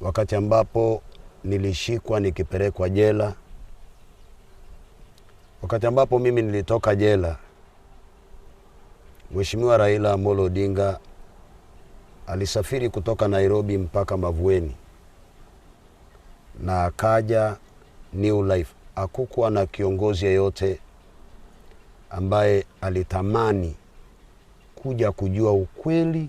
wakati ambapo nilishikwa nikipelekwa jela, wakati ambapo mimi nilitoka jela, Mheshimiwa Raila Amolo Odinga alisafiri kutoka Nairobi mpaka Mavueni na akaja New Life. Hakukuwa na kiongozi yeyote ambaye alitamani kuja kujua ukweli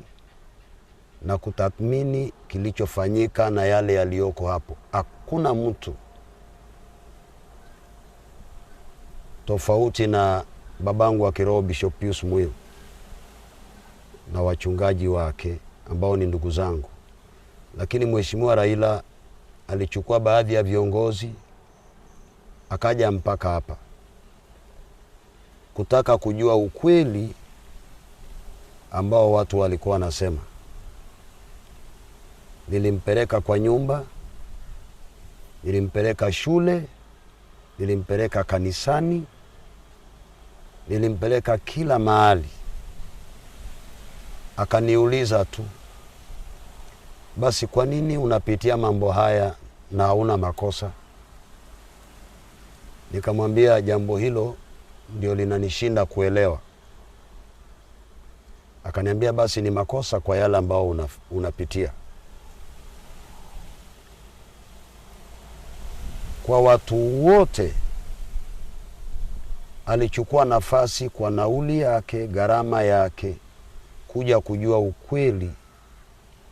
na kutathmini kilichofanyika na yale yaliyoko hapo. Hakuna mtu, tofauti na babangu wa kiroho Bishop Pius Muyo na wachungaji wake ambao ni ndugu zangu. Lakini Mheshimiwa Raila alichukua baadhi ya viongozi akaja mpaka hapa kutaka kujua ukweli ambao watu walikuwa wanasema. Nilimpeleka kwa nyumba, nilimpeleka shule, nilimpeleka kanisani, nilimpeleka kila mahali. Akaniuliza tu, basi kwa nini unapitia mambo haya na hauna makosa? Nikamwambia jambo hilo ndio linanishinda kuelewa. Akaniambia basi ni makosa kwa yale ambao unapitia. Kwa watu wote alichukua nafasi kwa nauli yake, gharama yake, kuja kujua ukweli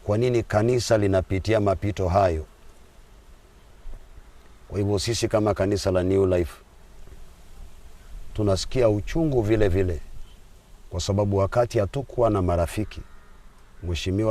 kwa nini kanisa linapitia mapito hayo. Kwa hivyo sisi kama kanisa la New Life tunasikia uchungu vile vile, kwa sababu wakati hatukuwa na marafiki, Mheshimiwa